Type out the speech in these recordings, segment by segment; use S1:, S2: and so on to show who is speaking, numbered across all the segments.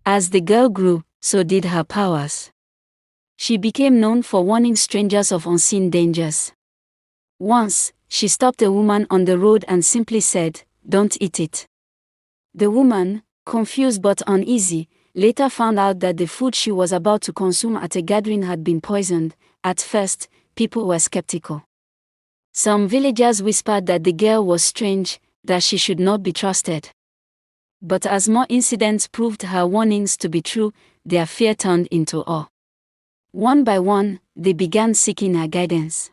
S1: As the girl grew, so did her powers. She became known for warning strangers of unseen dangers. Once, she stopped a woman on the road and simply said, "Don't eat it." The woman, confused but uneasy, later found out that the food she was about to consume at a gathering had been poisoned. At first, people were skeptical. Some villagers whispered that the girl was strange, that she should not be trusted. But as more incidents proved her warnings to be true, their fear turned into awe. One by one, they began seeking her guidance.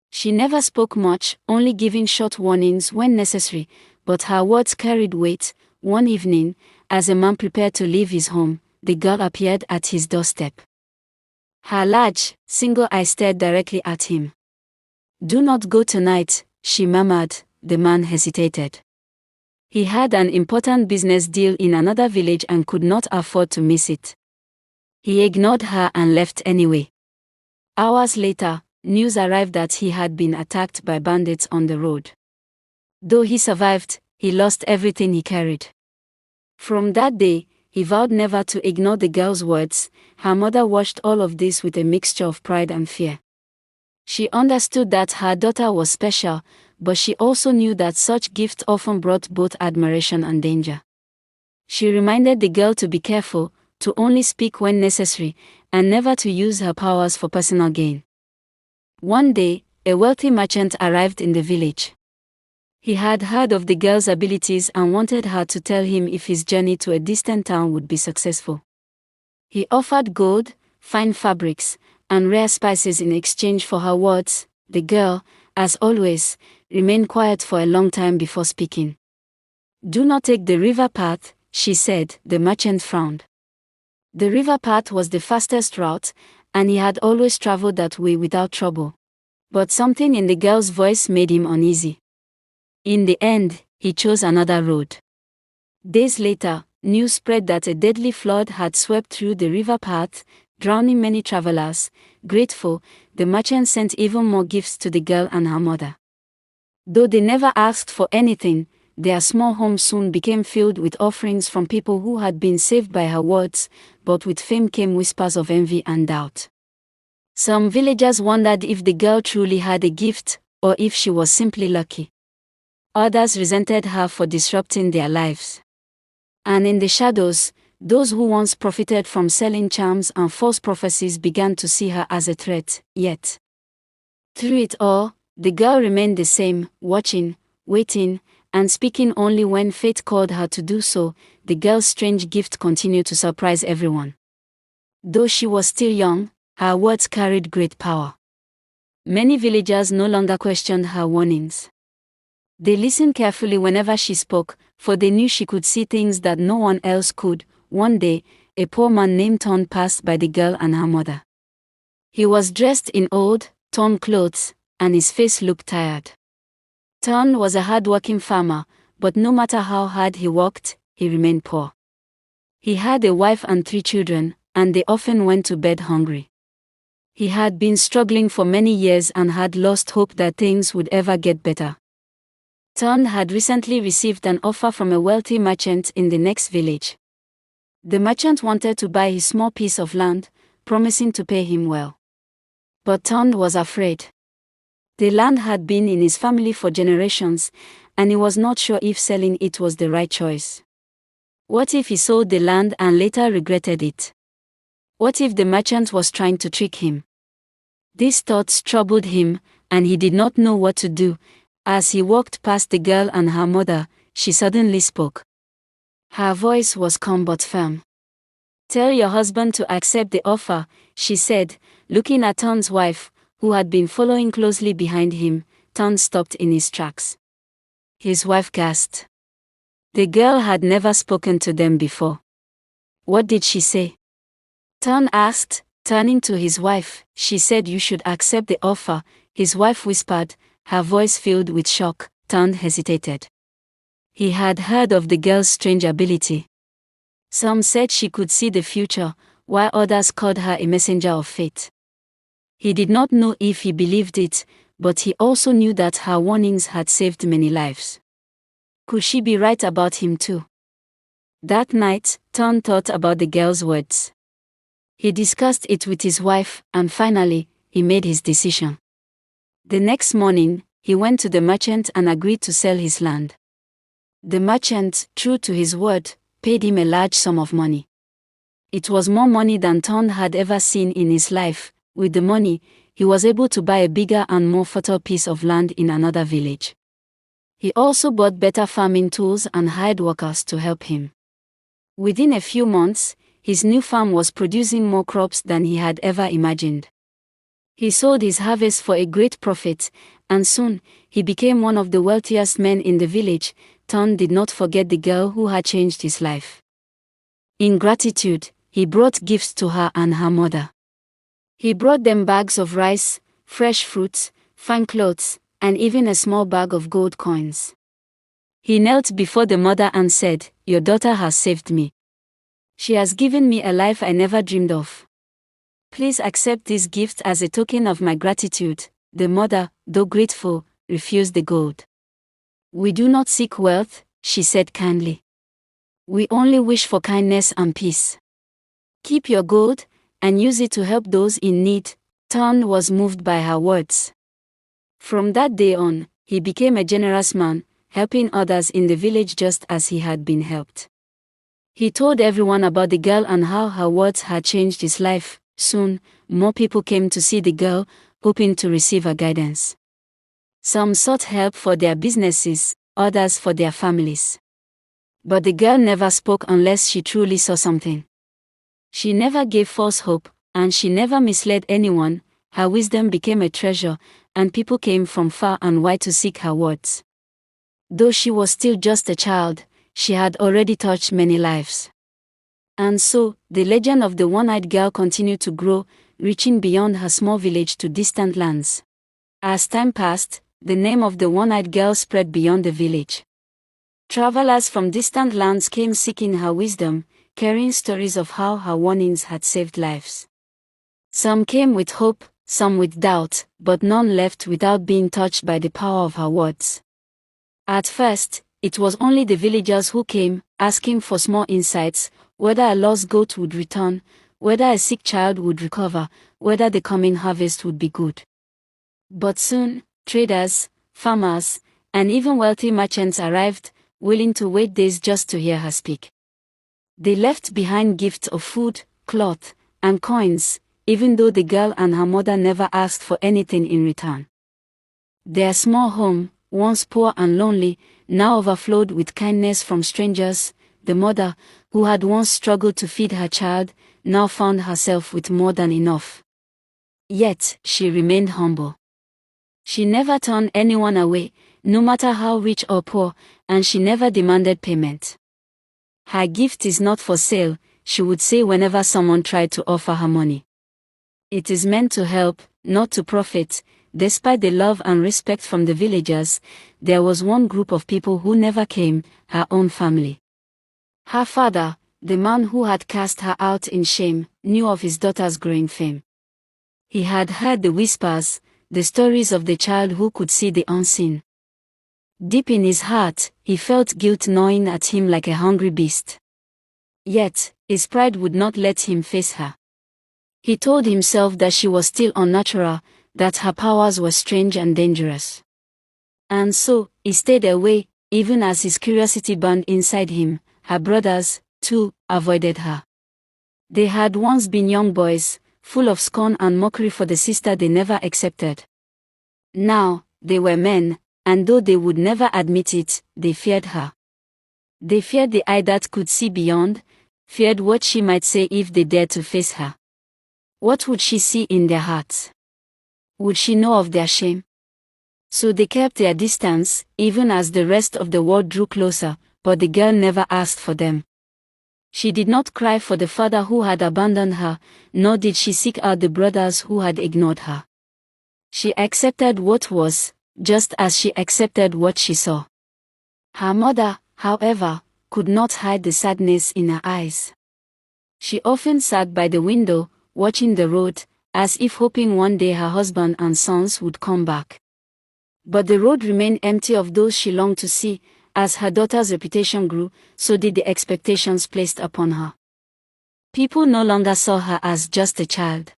S1: She never spoke much, only giving short warnings when necessary, but her words carried weight. One evening, as a man prepared to leave his home, the girl appeared at his doorstep. Her large, single eye stared directly at him. "Do not go tonight," she murmured. The man hesitated. He had an important business deal in another village and could not afford to miss it. He ignored her and left anyway. Hours later, news arrived that he had been attacked by bandits on the road. Though he survived, he lost everything he carried. From that day, he vowed never to ignore the girl's words. Her mother watched all of this with a mixture of pride and fear. She understood that her daughter was special, but she also knew that such gifts often brought both admiration and danger. She reminded the girl to be careful, to only speak when necessary, and never to use her powers for personal gain. One day, a wealthy merchant arrived in the village. He had heard of the girl's abilities and wanted her to tell him if his journey to a distant town would be successful. He offered gold, fine fabrics, and rare spices in exchange for her words. The girl, as always, remained quiet for a long time before speaking. "Do not take the river path," she said. The merchant frowned. The river path was the fastest route, and he had always traveled that way without trouble. But something in the girl's voice made him uneasy. In the end, he chose another road. Days later, news spread that a deadly flood had swept through the river path, drowning many travelers. Grateful, the merchant sent even more gifts to the girl and her mother. Though they never asked for anything, their small home soon became filled with offerings from people who had been saved by her words, but with fame came whispers of envy and doubt. Some villagers wondered if the girl truly had a gift, or if she was simply lucky. Others resented her for disrupting their lives. And in the shadows, those who once profited from selling charms and false prophecies began to see her as a threat. Yet, through it all, the girl remained the same, watching, waiting, and speaking only when fate called her to do so. The girl's strange gift continued to surprise everyone. Though she was still young, her words carried great power. Many villagers no longer questioned her warnings. They listened carefully whenever she spoke, for they knew she could see things that no one else could. One day, a poor man named Ton passed by the girl and her mother. He was dressed in old, torn clothes, and his face looked tired. Ton was a hard-working farmer, but no matter how hard he worked, he remained poor. He had a wife and 3 children, and they often went to bed hungry. He had been struggling for many years and had lost hope that things would ever get better. Ton had recently received an offer from a wealthy merchant in the next village. The merchant wanted to buy his small piece of land, promising to pay him well. But Ton was afraid. The land had been in his family for generations, and he was not sure if selling it was the right choice. What if he sold the land and later regretted it? What if the merchant was trying to trick him? These thoughts troubled him, and he did not know what to do. As he walked past the girl and her mother, she suddenly spoke. Her voice was calm but firm. "Tell your husband to accept the offer," she said, looking at Ton's wife, who had been following closely behind him. Ton stopped in his tracks. His wife gasped. The girl had never spoken to them before. "What did she say?" Ton asked, turning to his wife. "She said you should accept the offer," his wife whispered, her voice filled with shock. Ton hesitated. He had heard of the girl's strange ability. Some said she could see the future, while others called her a messenger of fate. He did not know if he believed it, but he also knew that her warnings had saved many lives. Could she be right about him too? That night, Ton thought about the girl's words. He discussed it with his wife, and finally, he made his decision. The next morning, he went to the merchant and agreed to sell his land. The merchant, true to his word, paid him a large sum of money. It was more money than Ton had ever seen in his life. With the money, he was able to buy a bigger and more fertile piece of land in another village. He also bought better farming tools and hired workers to help him. Within a few months, his new farm was producing more crops than he had ever imagined. He sold his harvest for a great profit, and soon, he became one of the wealthiest men in the village. Ton did not forget the girl who had changed his life. In gratitude, he brought gifts to her and her mother. He brought them bags of rice, fresh fruits, fine clothes, and even a small bag of gold coins. He knelt before the mother and said, "Your daughter has saved me. She has given me a life I never dreamed of. Please accept this gift as a token of my gratitude." The mother, though grateful, refused the gold. "We do not seek wealth," she said kindly. "We only wish for kindness and peace. Keep your gold, and use it to help those in need." Ton was moved by her words. From that day on, he became a generous man, helping others in the village just as he had been helped. He told everyone about the girl and how her words had changed his life. Soon, more people came to see the girl, hoping to receive her guidance. Some sought help for their businesses, others for their families. But the girl never spoke unless she truly saw something. She never gave false hope, and she never misled anyone. Her wisdom became a treasure, and people came from far and wide to seek her words. Though she was still just a child, she had already touched many lives. And so, the legend of the one-eyed girl continued to grow, reaching beyond her small village to distant lands. As time passed, the name of the one-eyed girl spread beyond the village. Travelers from distant lands came seeking her wisdom, carrying stories of how her warnings had saved lives. Some came with hope, some with doubt, but none left without being touched by the power of her words. At first, it was only the villagers who came, asking for small insights, whether a lost goat would return, whether a sick child would recover, whether the coming harvest would be good. But soon, traders, farmers, and even wealthy merchants arrived, willing to wait days just to hear her speak. They left behind gifts of food, cloth, and coins, even though the girl and her mother never asked for anything in return. Their small home, once poor and lonely, now overflowed with kindness from strangers. The mother, who had once struggled to feed her child, now found herself with more than enough. Yet, she remained humble. She never turned anyone away, no matter how rich or poor, and she never demanded payment. "Her gift is not for sale," she would say whenever someone tried to offer her money. "It is meant to help, not to profit." Despite the love and respect from the villagers, there was one group of people who never came: her own family. Her father, the man who had cast her out in shame, knew of his daughter's growing fame. He had heard the whispers, the stories of the child who could see the unseen. Deep in his heart, he felt guilt gnawing at him like a hungry beast. Yet, his pride would not let him face her. He told himself that she was still unnatural, that her powers were strange and dangerous. And so, he stayed away, even as his curiosity burned inside him. Her brothers, too, avoided her. They had once been young boys, full of scorn and mockery for the sister they never accepted. Now, they were men, and though they would never admit it, they feared her. They feared the eye that could see beyond, feared what she might say if they dared to face her. What would she see in their hearts? Would she know of their shame? So they kept their distance, even as the rest of the world drew closer, but the girl never asked for them. She did not cry for the father who had abandoned her, nor did she seek out the brothers who had ignored her. She accepted what was, just as she accepted what she saw. Her mother, however, could not hide the sadness in her eyes. She often sat by the window, watching the road, as if hoping one day her husband and sons would come back. But the road remained empty of those she longed to see, As her daughter's reputation grew, so did the expectations placed upon her. People no longer saw her as just a child.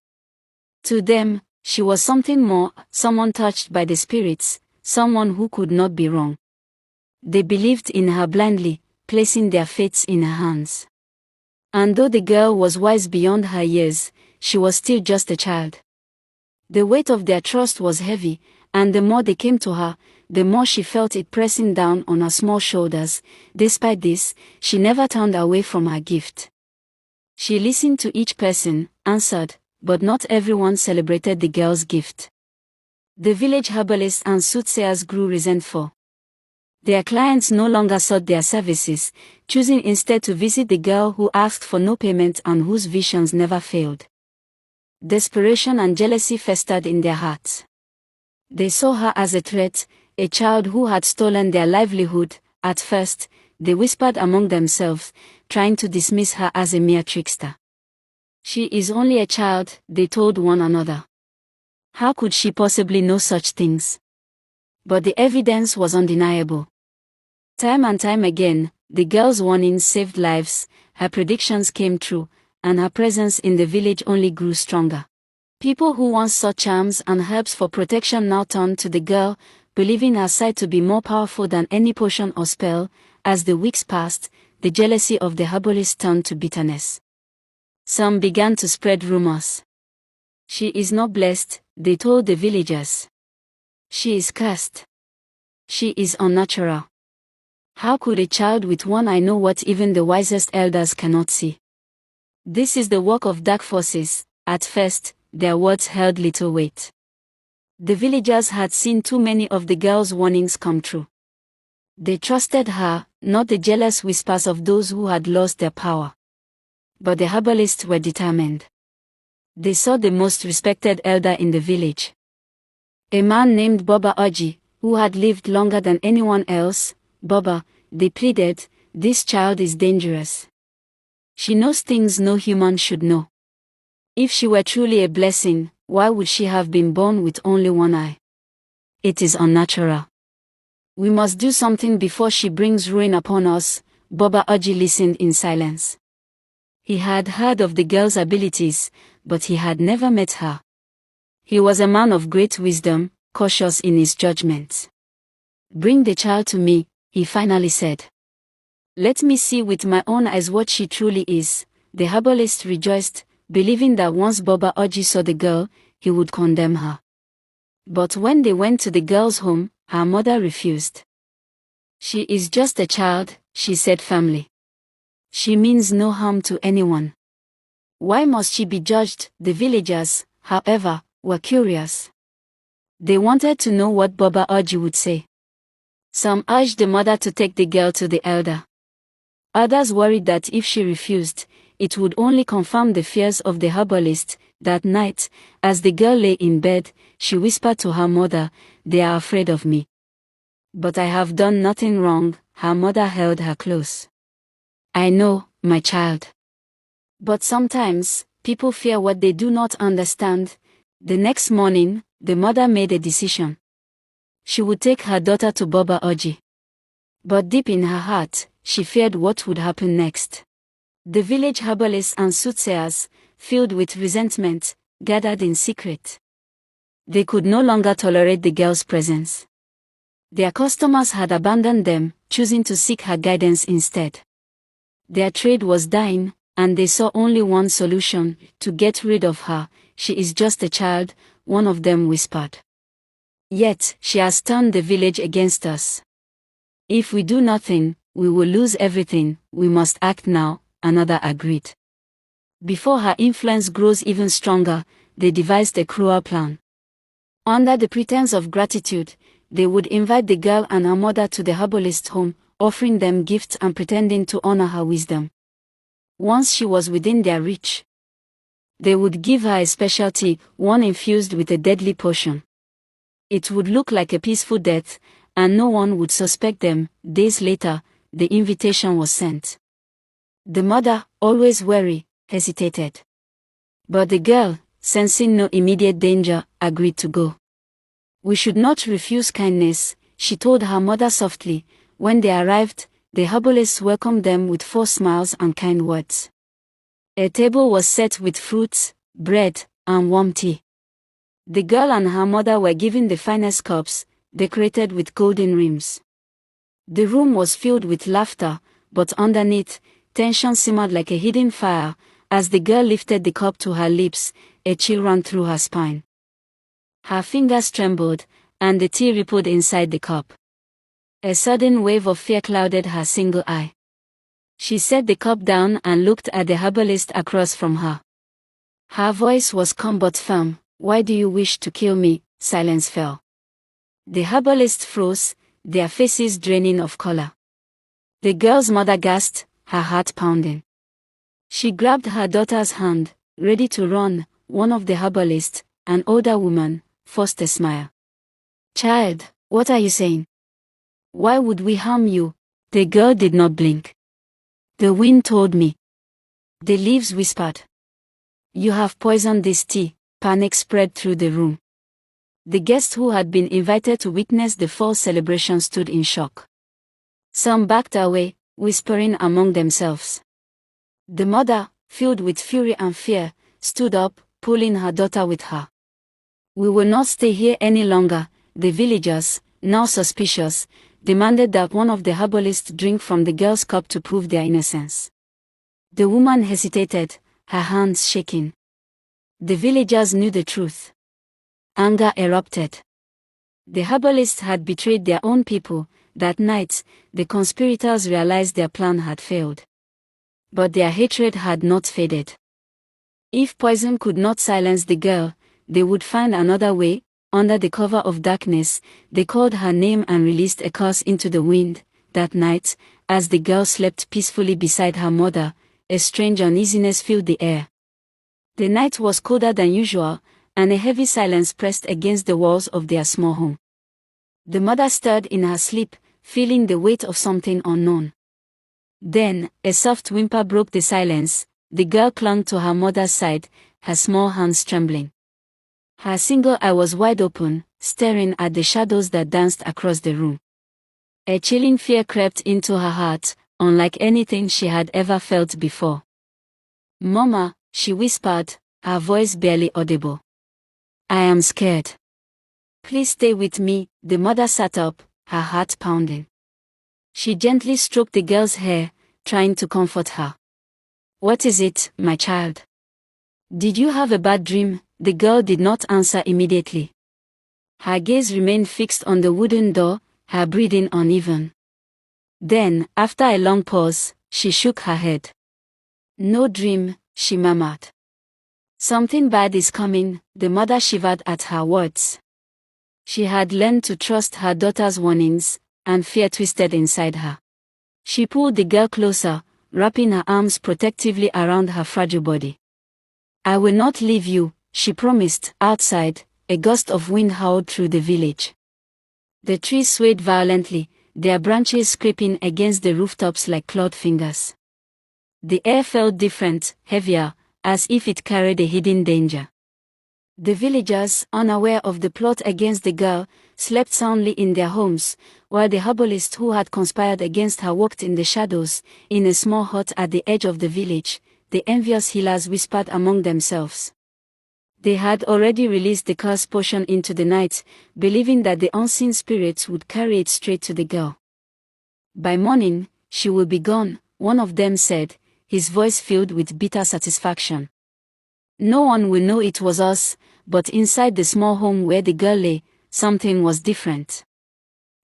S1: To them, she was something more, someone touched by the spirits, someone who could not be wrong. They believed in her blindly, placing their fates in her hands. And though the girl was wise beyond her years, she was still just a child. The weight of their trust was heavy, and the more they came to her, the more she felt it pressing down on her small shoulders. Despite this, she never turned away from her gift. She listened to each person, answered, but not everyone celebrated the girl's gift. The village herbalists and soothsayers grew resentful. Their clients no longer sought their services, choosing instead to visit the girl who asked for no payment and whose visions never failed. Desperation and jealousy festered in their hearts. They saw her as a threat, a child who had stolen their livelihood. At first, they whispered among themselves, trying to dismiss her as a mere trickster. She is only a child, they told one another. How could she possibly know such things? But the evidence was undeniable. Time and time again, the girl's warnings saved lives, her predictions came true, and her presence in the village only grew stronger. People who once sought charms and herbs for protection now turned to the girl, believing her sight to be more powerful than any potion or spell. As the weeks passed, the jealousy of the herbalist turned to bitterness. Some began to spread rumors. She is not blessed, they told the villagers. She is cursed. She is unnatural. How could a child with one eye know what even the wisest elders cannot see? This is the work of dark forces. At first, their words held little weight. The villagers had seen too many of the girl's warnings come true. They trusted her, not the jealous whispers of those who had lost their power. But the herbalists were determined. They saw the most respected elder in the village. A man named Baba Oji, who had lived longer than anyone else. Baba, they pleaded, this child is dangerous. She knows things no human should know. If she were truly a blessing, why would she have been born with only one eye? It is unnatural. We must do something before she brings ruin upon us. Baba Oji listened in silence. He had heard of the girl's abilities, but he had never met her. He was a man of great wisdom, cautious in his judgments. Bring the child to me, he finally said. Let me see with my own eyes what she truly is. The herbalist rejoiced, believing that once Baba Oji saw the girl, he would condemn her. But when they went to the girl's home, her mother refused. She is just a child, she said firmly. She means no harm to anyone. Why must she be judged? The villagers, however, were curious. They wanted to know what Baba Oji would say. Some urged the mother to take the girl to the elder. Others worried that if she refused, it would only confirm the fears of the herbalist. That night, as the girl lay in bed, she whispered to her mother, "They are afraid of me. But I have done nothing wrong." Her mother held her close. "I know, my child. But sometimes, people fear what they do not understand." The next morning, the mother made a decision. She would take her daughter to Baba Oji. But deep in her heart, she feared what would happen next. The village herbalists and soothsayers, filled with resentment, gathered in secret. They could no longer tolerate the girl's presence. Their customers had abandoned them, choosing to seek her guidance instead. Their trade was dying, and they saw only one solution: to get rid of her. "She is just a child," one of them whispered. "Yet, she has turned the village against us. If we do nothing, we will lose everything. We must act now," another agreed. Before her influence grows even stronger, they devised a cruel plan. Under the pretense of gratitude, they would invite the girl and her mother to the herbalist's home, offering them gifts and pretending to honor her wisdom. Once she was within their reach, they would give her a special tea, one infused with a deadly potion. It would look like a peaceful death, and no one would suspect them. Days later, the invitation was sent. The mother, always wary, hesitated. But the girl, sensing no immediate danger, agreed to go. "We should not refuse kindness," she told her mother softly, When they arrived, the herbalists welcomed them with 4 smiles and kind words. A table was set with fruits, bread, and warm tea. The girl and her mother were given the finest cups, decorated with golden rims. The room was filled with laughter, but underneath, tension simmered like a hidden fire. As the girl lifted the cup to her lips, a chill ran through her spine. Her fingers trembled, and the tea rippled inside the cup. A sudden wave of fear clouded her single eye. She set the cup down and looked at the herbalist across from her. Her voice was calm but firm. "Why do you wish to kill me?" Silence fell. The herbalist froze, their faces draining of color. The girl's mother gasped, her heart pounding. She grabbed her daughter's hand, ready to run. One of the herbalists, an older woman, forced a smile. "Child, what are you saying? Why would we harm you?" The girl did not blink. "The wind told me." The leaves whispered. "You have poisoned this tea." Panic spread through the room. The guests who had been invited to witness the fall celebration stood in shock. Some backed away, whispering among themselves. The mother, filled with fury and fear, stood up, pulling her daughter with her. "We will not stay here any longer." The villagers, now suspicious, demanded that one of the herbalists drink from the girl's cup to prove their innocence. The woman hesitated, her hands shaking. The villagers knew the truth. Anger erupted. The herbalists had betrayed their own people. That night, the conspirators realized their plan had failed. But their hatred had not faded. If poison could not silence the girl, they would find another way. Under the cover of darkness, they called her name and released a curse into the wind. That night, as the girl slept peacefully beside her mother, a strange uneasiness filled the air. The night was colder than usual, and a heavy silence pressed against the walls of their small home. The mother stirred in her sleep, feeling the weight of something unknown. Then, a soft whimper broke the silence. The girl clung to her mother's side, her small hands trembling. Her single eye was wide open, staring at the shadows that danced across the room. A chilling fear crept into her heart, unlike anything she had ever felt before. "Mama," she whispered, her voice barely audible. "I am scared. Please stay with me." The mother sat up, her heart pounding. She gently stroked the girl's hair, trying to comfort her. "What is it, my child? Did you have a bad dream?" The girl did not answer immediately. Her gaze remained fixed on the wooden door, her breathing uneven. Then, after a long pause, she shook her head. "No dream," she murmured. "Something bad is coming." The mother shivered at her words. She had learned to trust her daughter's warnings, and fear twisted inside her. She pulled the girl closer, wrapping her arms protectively around her fragile body. "I will not leave you," she promised. Outside, a gust of wind howled through the village. The trees swayed violently, their branches scraping against the rooftops like clawed fingers. The air felt different, heavier, as if it carried a hidden danger. The villagers, unaware of the plot against the girl, slept soundly in their homes, while the herbalist who had conspired against her walked in the shadows. In a small hut at the edge of the village, the envious healers whispered among themselves. They had already released the curse potion into the night, believing that the unseen spirits would carry it straight to the girl. "By morning, she will be gone," one of them said, his voice filled with bitter satisfaction. "No one will know it was us." But inside the small home where the girl lay, something was different.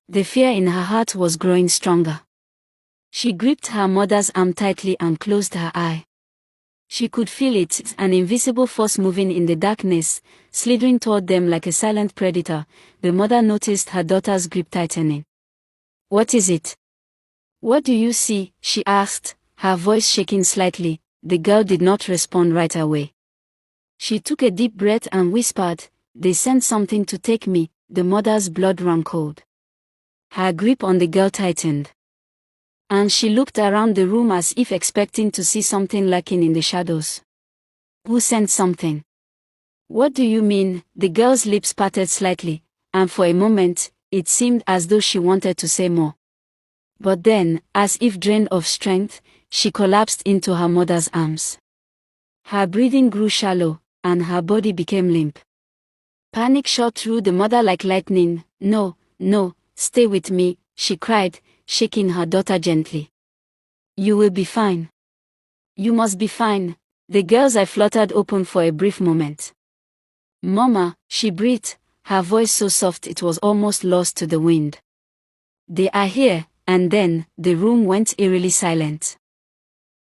S1: The fear in her heart was growing stronger. She gripped her mother's arm tightly and closed her eye. She could feel it, an invisible force moving in the darkness, slithering toward them like a silent predator. The mother noticed her daughter's grip tightening. "What is it? What do you see?" she asked, her voice shaking slightly. The girl did not respond right away. She took a deep breath and whispered, "They sent something to take me." The mother's blood ran cold. Her grip on the girl tightened. And she looked around the room as if expecting to see something lurking in the shadows. "Who sent something? What do you mean?" The girl's lips parted slightly, and for a moment, it seemed as though she wanted to say more. But then, as if drained of strength, she collapsed into her mother's arms. Her breathing grew shallow, and her body became limp. Panic shot through the mother like lightning. "No, no, stay with me," she cried, shaking her daughter gently. "You will be fine. You must be fine." The girl's eyes fluttered open for a brief moment. "Mama," she breathed, her voice so soft it was almost lost to the wind. "They are here," and then the room went eerily silent.